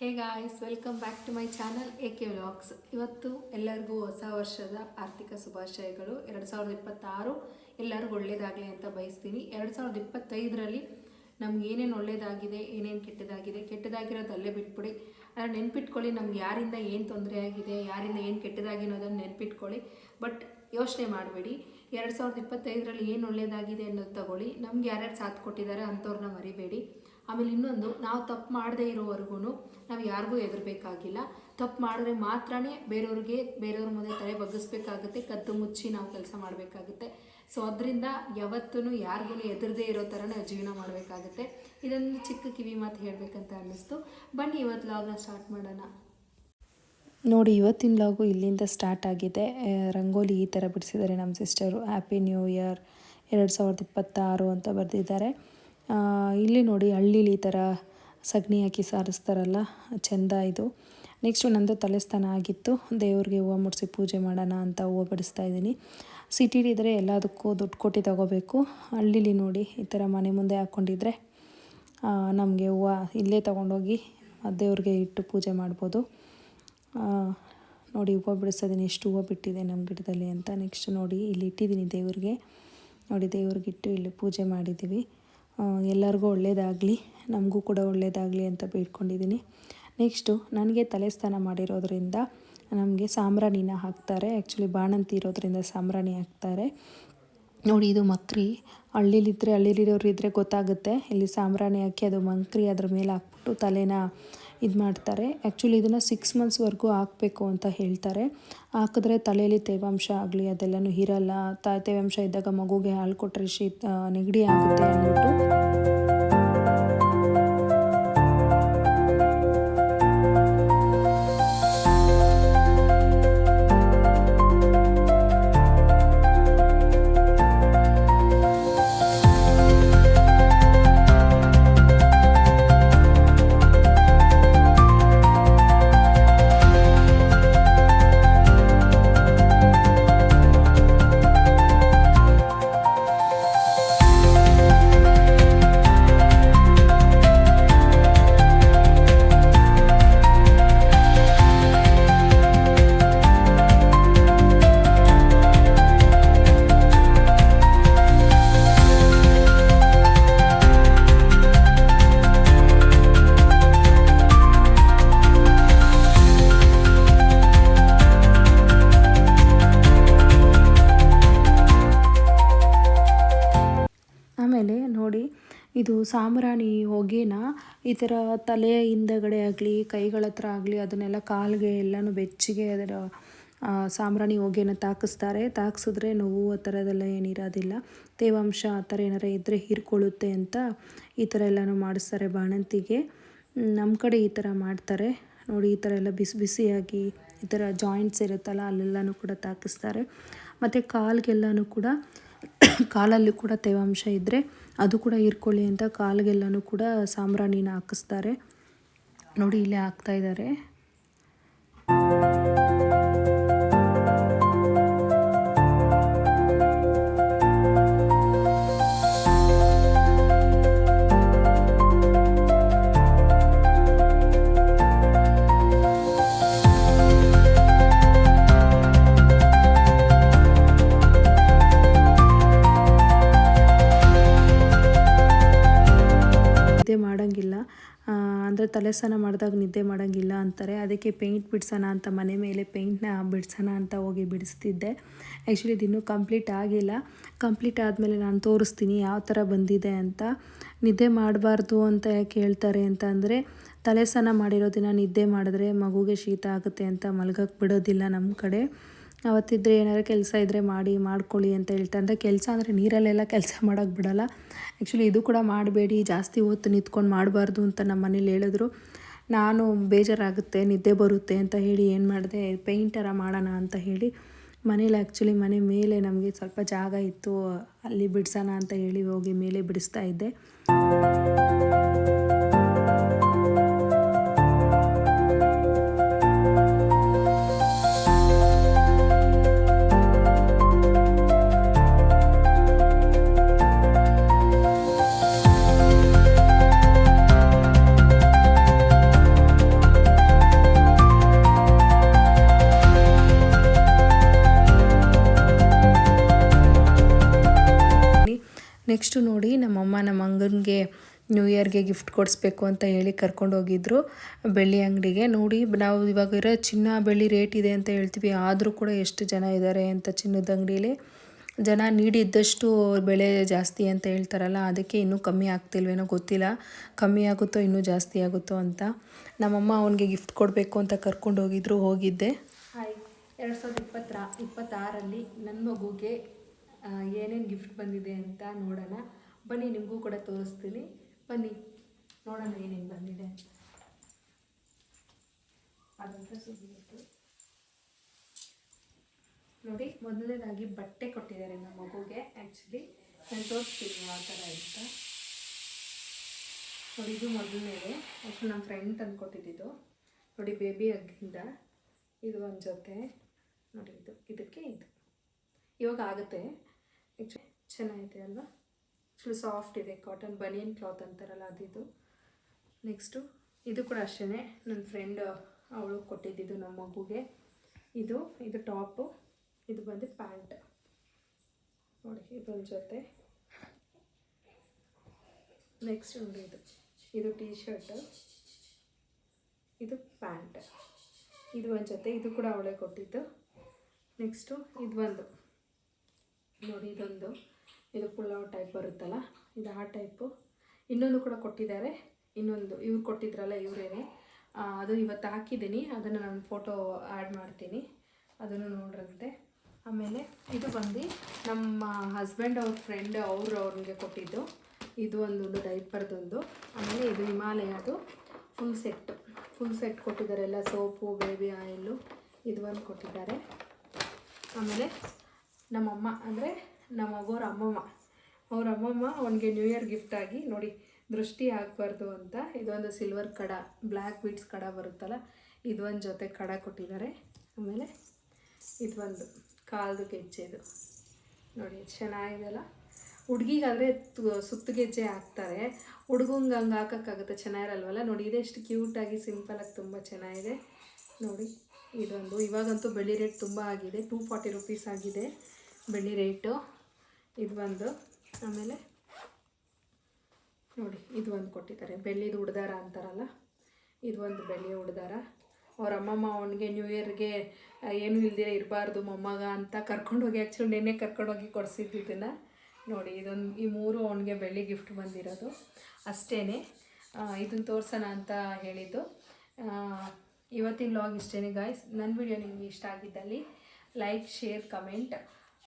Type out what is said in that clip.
Hey guys, welcome back to my channel AK vlogs. ಇವತ್ತು ಎಲ್ಲರಿಗೂ ಹೊಸ ವರ್ಷದ ಆರ್ಥಿಕ ಶುಭಾಶಯಗಳು. 2026 ಎಲ್ಲರಿಗೂ ಒಳ್ಳೆಯದಾಗಲಿ ಅಂತ ಬಯಸ್ತೀನಿ. 2025ರಲ್ಲಿ ನಮ್ಗೆ ಏನೇನು ಒಳ್ಳೆಯದಾಗಿದೆ, ಏನೇನು ಕೆಟ್ಟದಾಗಿರೋದು ಅಲ್ಲೇ ಬಿಟ್ಬಿಡಿ. ಅದನ್ನು ನೆನ್ಪಿಟ್ಕೊಳ್ಳಿ. ನಮ್ಗೆ ಯಾರಿಂದ ಏನು ತೊಂದರೆ ಆಗಿದೆ, ಯಾರಿಂದ ಏನು ಕೆಟ್ಟದಾಗಿರೋದನ್ನು ನೆನ್ಪಿಟ್ಕೊಳ್ಳಿ. ಬಟ್ ಯೋಚನೆ ಮಾಡಬೇಡಿ. 2025ರಲ್ಲಿ ಏನು ಒಳ್ಳೆಯದಾಗಿದೆ ಅನ್ನೋದು ತಗೊಳ್ಳಿ. ನಮ್ಗೆ ಯಾರ್ಯಾರು ಸಾಥ್ ಕೊಟ್ಟಿದ್ದಾರೆ ಅಂಥವ್ರನ್ನ ಮರಿಬೇಡಿ. ಆಮೇಲೆ ಇನ್ನೊಂದು, ನಾವು ತಪ್ಪು ಮಾಡದೇ ಇರೋವರೆಗೂ ನಾವು ಯಾರಿಗೂ ಹೆದರಬೇಕಾಗಿಲ್ಲ. ತಪ್ಪು ಮಾಡಿದ್ರೆ ಮಾತ್ರ ಬೇರೆಯವ್ರ ಮುಂದೆ ತಲೆ ಬಗ್ಗಿಸ್ಬೇಕಾಗುತ್ತೆ, ಕದ್ದು ಮುಚ್ಚಿ ನಾವು ಕೆಲಸ ಮಾಡಬೇಕಾಗುತ್ತೆ. ಸೊ ಅದರಿಂದ ಯಾವತ್ತೂ ಯಾರಿಗೂ ಹೆದರದೇ ಇರೋ ಥರ ನಾವು ಜೀವನ ಮಾಡಬೇಕಾಗುತ್ತೆ. ಇದೊಂದು ಚಿಕ್ಕ ಕಿವಿ ಮಾತು ಹೇಳಬೇಕಂತ ಅನ್ನಿಸ್ತು. ಬನ್ನಿ ಇವತ್ತು ಲಾಗ್ನ ಸ್ಟಾರ್ಟ್ ಮಾಡೋಣ. ನೋಡಿ, ಇವತ್ತಿನ ಲಾಗು ಇಲ್ಲಿಂದ ಸ್ಟಾರ್ಟ್ ಆಗಿದೆ. ರಂಗೋಲಿ ಈ ಥರ ಬಿಡಿಸಿದ್ದಾರೆ ನಮ್ಮ ಸಿಸ್ಟರು. ಹ್ಯಾಪಿ ನ್ಯೂ ಇಯರ್ 2026 ಅಂತ ಬರೆದಿದ್ದಾರೆ. ಇಲ್ಲಿ ನೋಡಿ, ಹಳ್ಳಿಲಿ ಈ ಥರ ಸಗಣಿ ಹಾಕಿ ಸಾರಿಸ್ತಾರಲ್ಲ, ಚೆಂದ ಇದು. ನೆಕ್ಸ್ಟು ನಂದು ತಲೆ ಸ್ನಾನ ಆಗಿತ್ತು. ದೇವ್ರಿಗೆ ಹೂವು ಮುಡಿಸಿ ಪೂಜೆ ಮಾಡೋಣ ಅಂತ ಹೂವು ಬಿಡಿಸ್ತಾ ಇದ್ದೀನಿ. ಸಿಟಿಲಿ ಇದ್ದರೆ ಎಲ್ಲದಕ್ಕೂ ದುಡ್ಡು ಕೊಟ್ಟು ತಗೋಬೇಕು. ಹಳ್ಳಿಲಿ ನೋಡಿ, ಈ ಥರ ಮನೆ ಮುಂದೆ ಹಾಕ್ಕೊಂಡಿದ್ರೆ ನಮಗೆ ಹೂವು ಇಲ್ಲೇ ತೊಗೊಂಡೋಗಿ ದೇವ್ರಿಗೆ ಇಟ್ಟು ಪೂಜೆ ಮಾಡ್ಬೋದು. ನೋಡಿ, ಹೂವು ಬಿಡಿಸ್ತಿದ್ದೀನಿ, ಎಷ್ಟು ಹೂವು ಬಿಟ್ಟಿದೆ ನಮ್ಮ ಗಿಡದಲ್ಲಿ ಅಂತ. ನೆಕ್ಸ್ಟ್ ನೋಡಿ, ಇಲ್ಲಿ ಇಟ್ಟಿದ್ದೀನಿ ದೇವ್ರಿಗೆ. ನೋಡಿ, ದೇವ್ರಿಗಿಟ್ಟು ಇಲ್ಲಿ ಪೂಜೆ ಮಾಡಿದ್ದೀವಿ. ಎಲ್ಲರಿಗೂ ಒಳ್ಳೆಯದಾಗಲಿ, ನಮಗೂ ಕೂಡ ಒಳ್ಳೆಯದಾಗಲಿ ಅಂತ ಬೇಡ್ಕೊಂಡಿದ್ದೀನಿ. ನೆಕ್ಸ್ಟು, ನನಗೆ ತಲೆ ಸ್ನಾನ ಮಾಡಿರೋದ್ರಿಂದ ನಮಗೆ ಸಾಂಬ್ರಾಣಿನ ಹಾಕ್ತಾರೆ. ಆ್ಯಕ್ಚುಲಿ ಬಾಣಂತಿ ಇರೋದ್ರಿಂದ ಸಾಂಬ್ರಾಣಿ ಹಾಕ್ತಾರೆ. ನೋಡಿ, ಇದು ಮಕ್ರಿ. ಹಳ್ಳಿಲಿರೋರು ಇದ್ದರೆ ಗೊತ್ತಾಗುತ್ತೆ. ಇಲ್ಲಿ ಸಾಂಬ್ರಾಣಿ ಹಾಕಿ ಅದು ಮಂಕ್ರಿ ಅದ್ರ ಮೇಲೆ ಹಾಕ್ಬಿಟ್ಟು ತಲೆನ ಇದು ಮಾಡ್ತಾರೆ. ಆ್ಯಕ್ಚುಲಿ ಇದನ್ನು 6 ಮಂತ್ಸ್ವರೆಗೂ ಹಾಕಬೇಕು ಅಂತ ಹೇಳ್ತಾರೆ. ಹಾಕಿದ್ರೆ ತಲೆಯಲ್ಲಿ ತೇವಾಂಶ ಆಗಲಿ ಅದೆಲ್ಲನೂ ಇರಲ್ಲ. ತೇವಾಂಶ ಇದ್ದಾಗ ಮಗುಗೆ ಹಾಲು ಕೊಟ್ಟರೆ ನೆಗಡಿ ಆಗುತ್ತೆ ಅಂದ್ಬಿಟ್ಟು. ಆಮೇಲೆ ನೋಡಿ, ಇದು ಸಾಂಬ್ರಾಣಿ ಹೊಗೆನ ಈ ಥರ ತಲೆಯ ಹಿಂದಗಡೆ ಆಗಲಿ ಕೈಗಳ ಹತ್ರ ಆಗಲಿ ಅದನ್ನೆಲ್ಲ ಕಾಲಿಗೆ ಎಲ್ಲನೂ ಬೆಚ್ಚಗೆ ಅದರ ಸಾಂಬ್ರಾಣಿ ಹೊಗೆನ ತಾಕಿಸಿದ್ರೆ ನೋವು ಆ ಥರದ್ದೆಲ್ಲ ಏನಿರೋದಿಲ್ಲ. ತೇವಾಂಶ ಆ ಥರ ಏನಾರ ಇದ್ದರೆ ಹೀರ್ಕೊಳ್ಳುತ್ತೆ ಅಂತ ಈ ಥರ ಎಲ್ಲನೂ ಮಾಡಿಸ್ತಾರೆ ಬಾಣಂತಿಗೆ. ನಮ್ಮ ಕಡೆ ಈ ಥರ ಮಾಡ್ತಾರೆ. ನೋಡಿ, ಈ ಥರ ಎಲ್ಲ ಬಿಸಿ ಬಿಸಿಯಾಗಿ ಈ ಥರ ಜಾಯಿಂಟ್ಸ್ ಇರುತ್ತಲ್ಲ ಅಲ್ಲೆಲ್ಲನೂ ಕೂಡ ತಾಕಿಸ್ತಾರೆ. ಮತ್ತು ಕಾಲಿಗೆಲ್ಲನೂ ಕೂಡ ಕಾಲಲ್ಲಿ ಕೂಡ ತೇವಾಂಶ ಇದ್ದರೆ ಅದು ಕೂಡ ಹೀರ್ಕೊಳ್ಳಿ ಅಂತ ಕಾಲಿಗೆಲ್ಲನೂ ಕೂಡ ಸಾಂಬ್ರಾಣಿನ ಹಾಕಿಸ್ತಾರೆ. ನೋಡಿ, ಇಲ್ಲೇ ಹಾಕ್ತಾಯಿದ್ದಾರೆ. ಮಾಡೋಂಗಿಲ್ಲ ಅಂದರೆ ತಲೆ ಸ್ನಾನ ಮಾಡಿದಾಗ ನಿದ್ದೆ ಮಾಡೋಂಗಿಲ್ಲ ಅಂತಾರೆ. ಅದಕ್ಕೆ ಪೇಂಟ್ ಬಿಡಿಸೋಣ ಅಂತ ಮನೆ ಮೇಲೆ ಪೇಂಟ್ನ ಬಿಡಿಸೋಣ ಅಂತ ಹೋಗಿ ಬಿಡಿಸ್ತಿದ್ದೆ. ಆ್ಯಕ್ಚುಲಿ ಇದು ಇನ್ನೂ ಕಂಪ್ಲೀಟ್ ಆಗಿಲ್ಲ. ಕಂಪ್ಲೀಟ್ ಆದಮೇಲೆ ನಾನು ತೋರಿಸ್ತೀನಿ ಯಾವ ಥರ ಬಂದಿದೆ ಅಂತ. ನಿದ್ದೆ ಮಾಡಬಾರ್ದು ಅಂತ ಯಾಕೆ ಹೇಳ್ತಾರೆ ಅಂತ ಅಂದರೆ, ತಲೆ ಸ್ನಾನ ಮಾಡಿರೋ ದಿನ ನಿದ್ದೆ ಮಾಡಿದ್ರೆ ಮಗುಗೆ ಶೀತ ಆಗುತ್ತೆ ಅಂತ ಮಲ್ಗಕ್ಕೆ ಬಿಡೋದಿಲ್ಲ ನಮ್ಮ ಕಡೆ. ಅವತ್ತಿದ್ದರೆ ಏನಾದ್ರು ಕೆಲಸ ಇದ್ದರೆ ಮಾಡ್ಕೊಳ್ಳಿ ಅಂತ ಹೇಳ್ತಾರೆ. ಅಂದರೆ ಕೆಲಸ ಅಂದರೆ ನೀರಲ್ಲೆಲ್ಲ ಕೆಲಸ ಮಾಡೋಕ್ಕೆ ಬಿಡೋಲ್ಲ. ಆ್ಯಕ್ಚುಲಿ ಇದು ಕೂಡ ಮಾಡಬೇಡಿ, ಜಾಸ್ತಿ ಹೊತ್ತು ನಿಂತ್ಕೊಂಡು ಮಾಡಬಾರ್ದು ಅಂತ ನಮ್ಮ ಮನೇಲಿ ಹೇಳಿದ್ರು. ನಾನು ಬೇಜಾರಾಗುತ್ತೆ, ನಿದ್ದೆ ಬರುತ್ತೆ ಅಂತ ಹೇಳಿ ಏನು ಮಾಡಿದೆ, ಪೇಂಟರ ಮಾಡೋಣ ಅಂತ ಹೇಳಿ ಮನೇಲಿ, ಆ್ಯಕ್ಚುಲಿ ಮನೆ ಮೇಲೆ ನಮಗೆ ಸ್ವಲ್ಪ ಜಾಗ ಇತ್ತು, ಅಲ್ಲಿ ಬಿಡಿಸೋಣ ಅಂತ ಹೇಳಿ ಹೋಗಿ ಮೇಲೆ ಬಿಡಿಸ್ತಾ ಇದ್ದೆ. ನೆಕ್ಸ್ಟು ನೋಡಿ ನಮ್ಮಮ್ಮ ನಮ್ಮ ಅಂಗನಿಗೆ ನ್ಯೂ ಇಯರ್ಗೆ ಗಿಫ್ಟ್ ಕೊಡಿಸ್ಬೇಕು ಅಂತ ಹೇಳಿ ಕರ್ಕೊಂಡೋಗಿದ್ರು ಬೆಳ್ಳಿ ಅಂಗಡಿಗೆ. ನೋಡಿ ನಾವು ಇವಾಗ ಇರೋ ಚಿನ್ನ ಬೆಳ್ಳಿ ರೇಟ್ ಇದೆ ಅಂತ ಹೇಳ್ತೀವಿ, ಆದರೂ ಕೂಡ ಎಷ್ಟು ಜನ ಇದ್ದಾರೆ ಅಂತ ಚಿನ್ನದ ಅಂಗಡೀಲಿ. ಜನ ನೀಡಿದ್ದಷ್ಟು ಬೆಲೆ ಜಾಸ್ತಿ ಅಂತ ಹೇಳ್ತಾರಲ್ಲ, ಅದಕ್ಕೆ ಇನ್ನೂ ಕಮ್ಮಿ ಆಗ್ತಿಲ್ವೇನೋ ಗೊತ್ತಿಲ್ಲ, ಕಮ್ಮಿ ಆಗುತ್ತೋ ಇನ್ನೂ ಜಾಸ್ತಿ ಆಗುತ್ತೋ ಅಂತ. ನಮ್ಮಮ್ಮ ಅವನಿಗೆ ಗಿಫ್ಟ್ ಕೊಡಬೇಕು ಅಂತ ಕರ್ಕೊಂಡೋಗಿದ್ರು, ಹೋಗಿದ್ದೆ. ಹಾಯ್, 2026ರಲ್ಲಿ ನನ್ನ ಮಗುಗೆ ಏನೇನು ಗಿಫ್ಟ್ ಬಂದಿದೆ ಅಂತ ನೋಡೋಣ ಬನ್ನಿ. ನಿಮಗೂ ಕೂಡ ತೋರಿಸ್ತೀನಿ, ಬನ್ನಿ ನೋಡೋಣ ಏನೇನು ಬಂದಿದೆ ಅದಂತ ಸುದ್ದಿತ್ತು. ನೋಡಿ, ಮೊದಲನೇದಾಗಿ ಬಟ್ಟೆ ಕೊಟ್ಟಿದ್ದಾರೆ ನಮ್ಮ ಮಗುಗೆ. ಆ್ಯಕ್ಚುಲಿ ನಾನು ತೋರಿಸ್ತೀನಿ ಯಾವ ಥರ ಅಂತ. ನೋಡಿ, ಇದು ಮೊದಲನೇದು. ಆ್ಯಕ್ಚುಲಿ ನಮ್ಮ ಫ್ರೆಂಡ್ ತಂದು ಕೊಟ್ಟಿದ್ದು. ನೋಡಿ, ಬೇಬಿ ಹಗ್ಗಿಂದ ಇದು ಒಂದು ಜೊತೆ. ನೋಡಿ, ಇದಕ್ಕೆ ಇದು ಇವಾಗ ಆಗುತ್ತೆ. ಆ್ಯಕ್ಚುಲಿ ಚೆನ್ನಾಗಿದೆ ಅಲ್ವಾ? ಆ್ಯಕ್ಚುಲಿ ಸಾಫ್ಟ್ ಇದೆ, ಕಾಟನ್ ಬನಿಯನ್ ಕ್ಲಾತ್ ಅಂತಾರಲ್ಲ ಅದಿದು. ನೆಕ್ಸ್ಟು ಇದು ಕೂಡ ಅಷ್ಟೇ, ನನ್ನ ಫ್ರೆಂಡ್ ಅವಳು ಕೊಟ್ಟಿದ್ದು ನಮ್ಮ ಮಗುಗೆ. ಇದು ಟಾಪು, ಇದು ಬಂದು ಪ್ಯಾಂಟ್. ನೋಡಿ, ಇದೊಂದು ಜೊತೆ. ನೆಕ್ಸ್ಟ್ ನೋಡಿ, ಇದು ಟೀ ಶರ್ಟು, ಇದು ಪ್ಯಾಂಟ್, ಇದು ಒಂದು ಜೊತೆ. ಇದು ಕೂಡ ಅವಳೇ ಕೊಟ್ಟಿದ್ದು. ನೆಕ್ಸ್ಟು ಇದು ಒಂದು ನೋಡಿ, ಇದು ಪುಲಾವ್ ಟೈಪ್ ಬರುತ್ತಲ್ಲ, ಇದು ಆ ಟೈಪು. ಇನ್ನೊಂದು ಕೂಡ ಕೊಟ್ಟಿದ್ದಾರೆ, ಇನ್ನೊಂದು ಇವ್ರು ಕೊಟ್ಟಿದ್ರಲ್ಲ ಇವರೇನೆ, ಅದು ಇವತ್ತು ಹಾಕಿದ್ದೀನಿ. ಅದನ್ನು ನಾನು ಫೋಟೋ ಆ್ಯಡ್ ಮಾಡ್ತೀನಿ, ಅದನ್ನು ನೋಡ್ರಂತೆ. ಆಮೇಲೆ ಇದು ಬಂದು ನಮ್ಮ ಹಸ್ಬೆಂಡ್ ಅವ್ರ ಫ್ರೆಂಡ್ ಅವ್ರಿಗೆ ಕೊಟ್ಟಿದ್ದು. ಇದು ಒಂದು ಡೈಪರ್ದೊಂದು. ಆಮೇಲೆ ಇದು ಹಿಮಾಲಯದು ಫುಲ್ ಸೆಟ್ ಕೊಟ್ಟಿದ್ದಾರೆ, ಎಲ್ಲ ಸೋಪು, ಬೇಬಿ ಆಯಿಲು, ಇದು ಒಂದು ಕೊಟ್ಟಿದ್ದಾರೆ. ಆಮೇಲೆ ನಮ್ಮಮ್ಮ ಅಂದರೆ ನಮ್ಮ ಮಗೋರ ಅಮ್ಮಮ್ಮ ಅವನಿಗೆ ನ್ಯೂ ಇಯರ್ ಗಿಫ್ಟಾಗಿ ನೋಡಿ, ದೃಷ್ಟಿ ಆಗಬಾರ್ದು ಅಂತ ಇದೊಂದು ಸಿಲ್ವರ್ ಕಡ, ಬ್ಲ್ಯಾಕ್ ಬೀಡ್ಸ್ ಕಡ ಬರುತ್ತಲ್ಲ, ಇದೊಂದು ಜೊತೆ ಕಡ ಕೊಟ್ಟಿದ್ದಾರೆ. ಆಮೇಲೆ ಇದೊಂದು ಕಾಲ್ದು ಗೆಜ್ಜೆದು ನೋಡಿ, ಚೆನ್ನಾಗಿದೆಲ್ಲ. ಹುಡುಗಿಗಾದರೆ ಸುತ್ತು ಗೆಜ್ಜೆ ಹಾಕ್ತಾರೆ, ಹುಡುಗಂಗೆ ಹಂಗೆ ಹಾಕೋಕ್ಕಾಗುತ್ತೆ, ಚೆನ್ನಾಗಿರಲ್ವಲ್ಲ. ನೋಡಿ, ಇದೆಷ್ಟು ಕ್ಯೂಟಾಗಿ ಸಿಂಪಲಾಗಿ ತುಂಬ ಚೆನ್ನಾಗಿದೆ. ನೋಡಿ, ಇದೊಂದು. ಇವಾಗಂತೂ ಬೆಳ್ಳಿ ರೇಟ್ ತುಂಬ ಆಗಿದೆ, 240 ರುಪೀಸ್ ಆಗಿದೆ ಬೆಳ್ಳಿ ರೇಟು. ಇದು ಒಂದು. ಆಮೇಲೆ ನೋಡಿ, ಇದು ಒಂದು ಕೊಟ್ಟಿದ್ದಾರೆ, ಬೆಳ್ಳಿದು ಉಡ್ದಾರ ಅಂತಾರಲ್ಲ, ಇದು ಒಂದು ಬೆಳ್ಳಿಯ ಉಡ್ದಾರ. ಅವ್ರ ಅಮ್ಮಮ್ಮ ಅವನಿಗೆ ನ್ಯೂ ಇಯರ್ಗೆ ಏನೂ ಇಲ್ದಿರ ಇರಬಾರ್ದು ಮೊಮ್ಮಗ ಅಂತ ಕರ್ಕೊಂಡೋಗಿ, ಆ್ಯಕ್ಚುಲಿ ನೆನ್ನೆ ಕರ್ಕೊಂಡೋಗಿ ಕೊಡಿಸಿದ್ದು ಇದನ್ನು. ನೋಡಿ, ಈ ಮೂರು ಅವನಿಗೆ ಬೆಳ್ಳಿ ಗಿಫ್ಟ್ ಬಂದಿರೋದು ಅಷ್ಟೇ. ಇದನ್ನು ತೋರಿಸೋಣ ಅಂತ ಹೇಳಿದ್ದು. ಇವತ್ತಿನ ವ್ಲಾಗ್ ಇಷ್ಟೇ ಗಾಯ್ಸ್. ನನ್ನ ವಿಡಿಯೋ ನಿಮಗೆ ಇಷ್ಟ ಆಗಿದ್ದಲ್ಲಿ ಲೈಕ್, ಶೇರ್, ಕಮೆಂಟ್